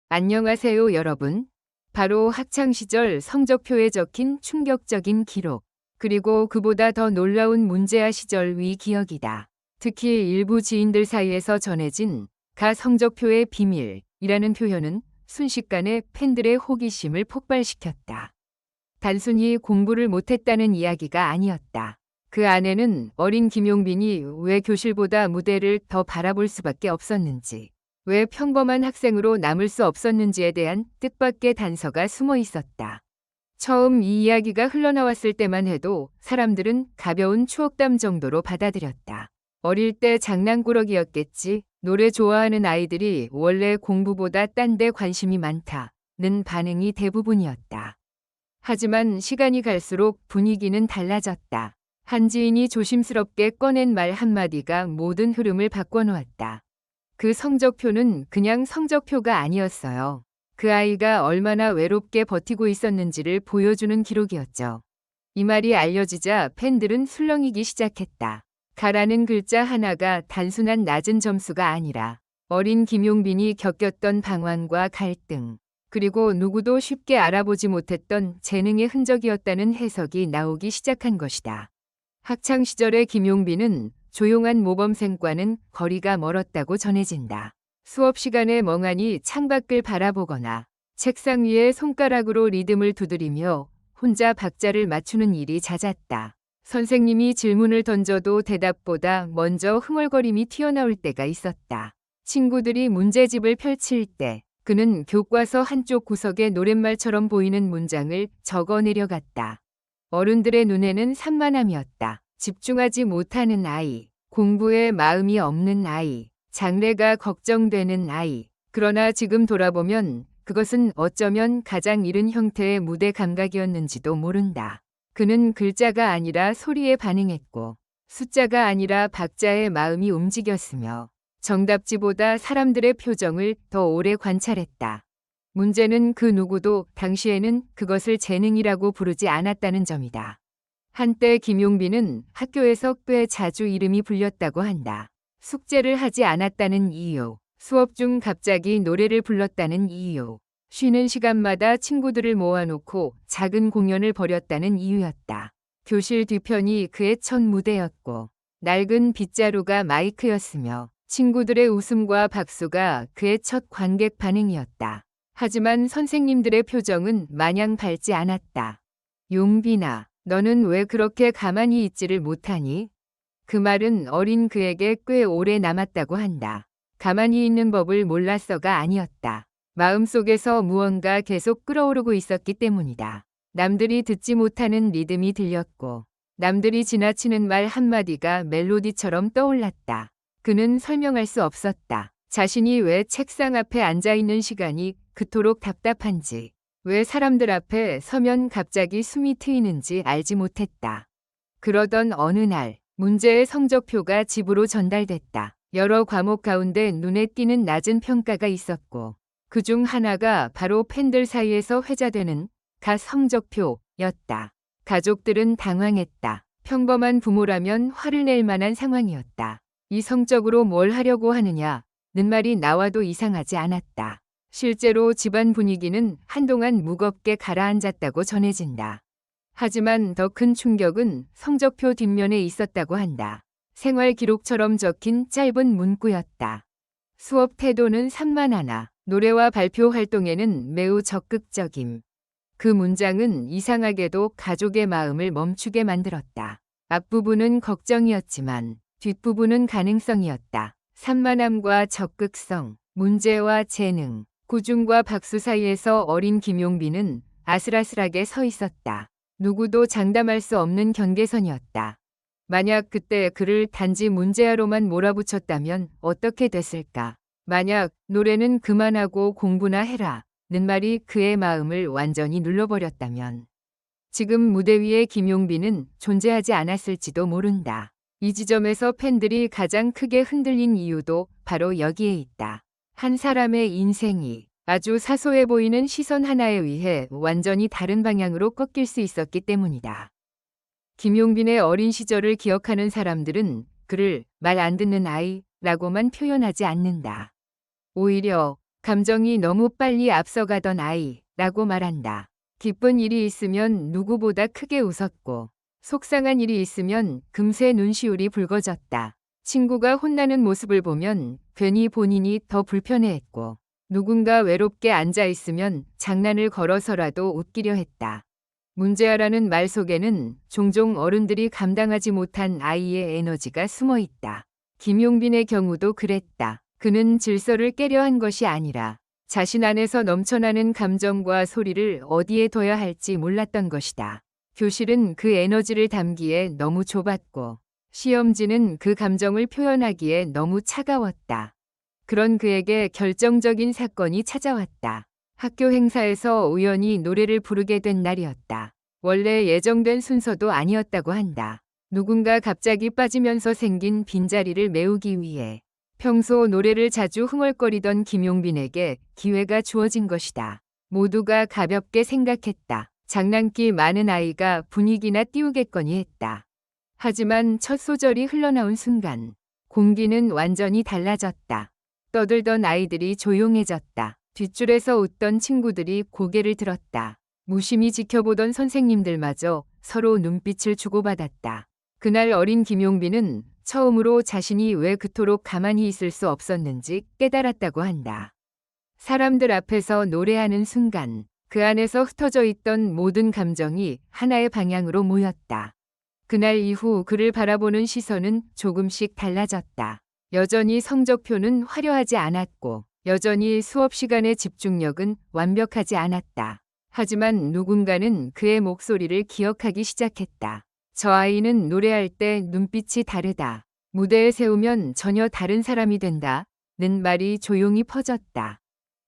안녕하세요, 여러분. 바로 학창시절 성적표에 적힌 충격적인 기록, 그리고 그보다 더 놀라운 문제아 시절 위 기억이다. 특히 일부 지인들 사이에서 전해진 가 성적표의 비밀이라는 표현은 순식간에 팬들의 호기심을 폭발시켰다. 단순히 공부를 못했다는 이야기가 아니었다. 그 안에는 어린 김용빈이 왜 교실보다 무대를 더 바라볼 수밖에 없었는지, 왜 평범한 학생으로 남을 수 없었는지에 대한 뜻밖의 단서가 숨어 있었다. 처음 이 이야기가 흘러나왔을 때만 해도 사람들은 가벼운 추억담 정도로 받아들였다. 어릴 때 장난꾸러기였겠지. 노래 좋아하는 아이들이 원래 공부보다 딴 데 관심이 많다는 반응이 대부분이었다. 하지만 시간이 갈수록 분위기는 달라졌다. 한 지인이 조심스럽게 꺼낸 말 한마디가 모든 흐름을 바꿔놓았다. 그 성적표는 그냥 성적표가 아니었어요. 그 아이가 얼마나 외롭게 버티고 있었는지를 보여주는 기록이었죠. 이 말이 알려지자 팬들은 술렁이기 시작했다. 가라는 글자 하나가 단순한 낮은 점수가 아니라 어린 김용빈이 겪었던 방황과 갈등, 그리고 누구도 쉽게 알아보지 못했던 재능의 흔적이었다는 해석이 나오기 시작한 것이다. 학창 시절의 김용빈은 조용한 모범생과는 거리가 멀었다고 전해진다. 수업 시간에 멍하니 창밖을 바라보거나 책상 위에 손가락으로 리듬을 두드리며 혼자 박자를 맞추는 일이 잦았다. 선생님이 질문을 던져도 대답보다 먼저 흥얼거림이 튀어나올 때가 있었다. 친구들이 문제집을 펼칠 때 그는 교과서 한쪽 구석에 노랫말처럼 보이는 문장을 적어 내려갔다. 어른들의 눈에는 산만함이었다. 집중하지 못하는 아이, 공부에 마음이 없는 아이, 장래가 걱정되는 아이. 그러나 지금 돌아보면 그것은 어쩌면 가장 이른 형태의 무대 감각이었는지도 모른다. 그는 글자가 아니라 소리에 반응했고, 숫자가 아니라 박자에 마음이 움직였으며, 정답지보다 사람들의 표정을 더 오래 관찰했다. 문제는 그 누구도 당시에는 그것을 재능이라고 부르지 않았다는 점이다. 한때 김용빈은 학교에서 꽤 자주 이름이 불렸다고 한다. 숙제를 하지 않았다는 이유, 수업 중 갑자기 노래를 불렀다는 이유, 쉬는 시간마다 친구들을 모아놓고 작은 공연을 벌였다는 이유였다. 교실 뒤편이 그의 첫 무대였고, 낡은 빗자루가 마이크였으며, 친구들의 웃음과 박수가 그의 첫 관객 반응이었다. 하지만 선생님들의 표정은 마냥 밝지 않았다. 용빈아, 너는 왜 그렇게 가만히 있지를 못하니? 그 말은 어린 그에게 꽤 오래 남았다고 한다. 가만히 있는 법을 몰랐어가 아니었다. 마음속에서 무언가 계속 끓어오르고 있었기 때문이다. 남들이 듣지 못하는 리듬이 들렸고, 남들이 지나치는 말 한마디가 멜로디처럼 떠올랐다. 그는 설명할 수 없었다. 자신이 왜 책상 앞에 앉아 있는 시간이 그토록 답답한지, 왜 사람들 앞에 서면 갑자기 숨이 트이는지 알지 못했다. 그러던 어느 날, 문제의 성적표가 집으로 전달됐다. 여러 과목 가운데 눈에 띄는 낮은 평가가 있었고, 그중 하나가 바로 팬들 사이에서 회자되는 가 성적표였다. 가족들은 당황했다. 평범한 부모라면 화를 낼 만한 상황이었다. 이 성적으로 뭘 하려고 하느냐는 말이 나와도 이상하지 않았다. 실제로 집안 분위기는 한동안 무겁게 가라앉았다고 전해진다. 하지만 더 큰 충격은 성적표 뒷면에 있었다고 한다. 생활 기록처럼 적힌 짧은 문구였다. 수업 태도는 산만하나 노래와 발표 활동에는 매우 적극적임. 그 문장은 이상하게도 가족의 마음을 멈추게 만들었다. 앞부분은 걱정이었지만 뒷부분은 가능성이었다. 산만함과 적극성, 문제와 재능, 꾸중과 박수 사이에서 어린 김용빈은 아슬아슬하게 서 있었다. 누구도 장담할 수 없는 경계선이었다. 만약 그때 그를 단지 문제아로만 몰아붙였다면 어떻게 됐을까? 만약 노래는 그만하고 공부나 해라 는 말이 그의 마음을 완전히 눌러버렸다면 지금 무대 위의 김용빈은 존재하지 않았을지도 모른다. 이 지점에서 팬들이 가장 크게 흔들린 이유도 바로 여기에 있다. 한 사람의 인생이 아주 사소해 보이는 시선 하나에 의해 완전히 다른 방향으로 꺾일 수 있었기 때문이다. 김용빈의 어린 시절을 기억하는 사람들은 그를 말 안 듣는 아이라고만 표현하지 않는다. 오히려 감정이 너무 빨리 앞서가던 아이라고 말한다. 기쁜 일이 있으면 누구보다 크게 웃었고 속상한 일이 있으면 금세 눈시울이 붉어졌다. 친구가 혼나는 모습을 보면 괜히 본인이 더 불편해했고 누군가 외롭게 앉아 있으면 장난을 걸어서라도 웃기려 했다. 문제아라는 말 속에는 종종 어른들이 감당하지 못한 아이의 에너지가 숨어 있다. 김용빈의 경우도 그랬다. 그는 질서를 깨려 한 것이 아니라 자신 안에서 넘쳐나는 감정과 소리를 어디에 둬야 할지 몰랐던 것이다. 교실은 그 에너지를 담기에 너무 좁았고 시험지는 그 감정을 표현하기에 너무 차가웠다. 그런 그에게 결정적인 사건이 찾아왔다. 학교 행사에서 우연히 노래를 부르게 된 날이었다. 원래 예정된 순서도 아니었다고 한다. 누군가 갑자기 빠지면서 생긴 빈자리를 메우기 위해 평소 노래를 자주 흥얼거리던 김용빈에게 기회가 주어진 것이다. 모두가 가볍게 생각했다. 장난기 많은 아이가 분위기나 띄우겠거니 했다. 하지만 첫 소절이 흘러나온 순간 공기는 완전히 달라졌다. 떠들던 아이들이 조용해졌다. 뒷줄에서 웃던 친구들이 고개를 들었다. 무심히 지켜보던 선생님들마저 서로 눈빛을 주고받았다. 그날 어린 김용빈은 처음으로 자신이 왜 그토록 가만히 있을 수 없었는지 깨달았다고 한다. 사람들 앞에서 노래하는 순간 그 안에서 흩어져 있던 모든 감정이 하나의 방향으로 모였다. 그날 이후 그를 바라보는 시선은 조금씩 달라졌다. 여전히 성적표는 화려하지 않았고 여전히 수업 시간의 집중력은 완벽하지 않았다. 하지만 누군가는 그의 목소리를 기억하기 시작했다. 저 아이는 노래할 때 눈빛이 다르다. 무대에 세우면 전혀 다른 사람이 된다. 는 말이 조용히 퍼졌다.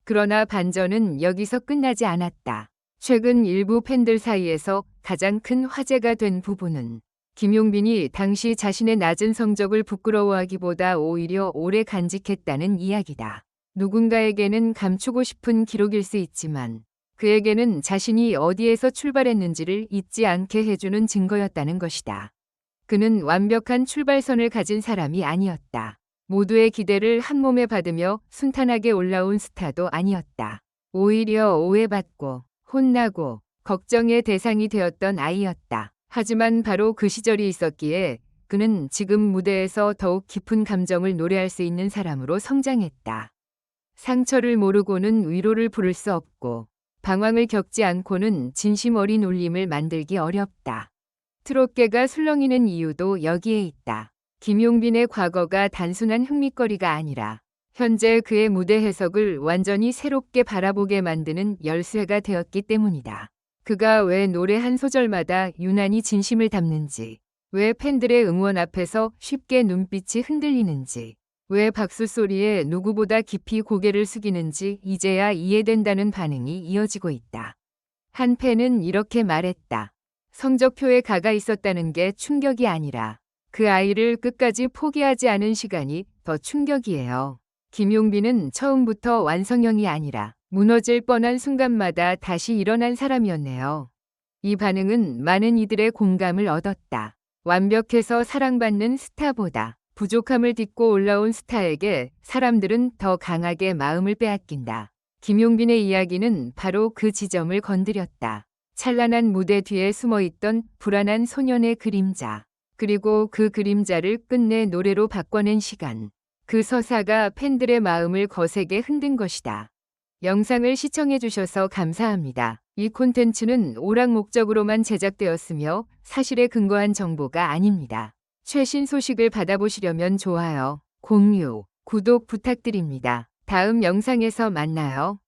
그러나 반전은 여기서 끝나지 않았다. 최근 일부 팬들 사이에서 가장 큰 화제가 된 부분은 김용빈이 당시 자신의 낮은 성적을 부끄러워하기보다 오히려 오래 간직했다는 이야기다. 누군가에게는 감추고 싶은 기록일 수 있지만 그에게는 자신이 어디에서 출발했는지를 잊지 않게 해주는 증거였다는 것이다. 그는 완벽한 출발선을 가진 사람이 아니었다. 모두의 기대를 한 몸에 받으며 순탄하게 올라온 스타도 아니었다. 오히려 오해받고 혼나고 걱정의 대상이 되었던 아이였다. 하지만 바로 그 시절이 있었기에 그는 지금 무대에서 더욱 깊은 감정을 노래할 수 있는 사람으로 성장했다. 상처를 모르고는 위로를 부를 수 없고 방황을 겪지 않고는 진심 어린 울림을 만들기 어렵다. 트롯계가 술렁이는 이유도 여기에 있다. 김용빈의 과거가 단순한 흥미거리가 아니라 현재 그의 무대 해석을 완전히 새롭게 바라보게 만드는 열쇠가 되었기 때문이다. 그가 왜 노래 한 소절마다 유난히 진심을 담는지, 왜 팬들의 응원 앞에서 쉽게 눈빛이 흔들리는지, 왜 박수 소리에 누구보다 깊이 고개를 숙이는지 이제야 이해된다는 반응이 이어지고 있다. 한 팬은 이렇게 말했다. 성적표에 가가 있었다는 게 충격이 아니라 그 아이를 끝까지 포기하지 않은 시간이 더 충격이에요. 김용빈은 처음부터 완성형이 아니라 무너질 뻔한 순간마다 다시 일어난 사람이었네요. 이 반응은 많은 이들의 공감을 얻었다. 완벽해서 사랑받는 스타보다 부족함을 딛고 올라온 스타에게 사람들은 더 강하게 마음을 빼앗긴다. 김용빈의 이야기는 바로 그 지점을 건드렸다. 찬란한 무대 뒤에 숨어있던 불안한 소년의 그림자. 그리고 그 그림자를 끝내 노래로 바꿔낸 시간. 그 서사가 팬들의 마음을 거세게 흔든 것이다. 영상을 시청해주셔서 감사합니다. 이 콘텐츠는 오락 목적으로만 제작되었으며 사실에 근거한 정보가 아닙니다. 최신 소식을 받아보시려면 좋아요, 공유, 구독 부탁드립니다. 다음 영상에서 만나요.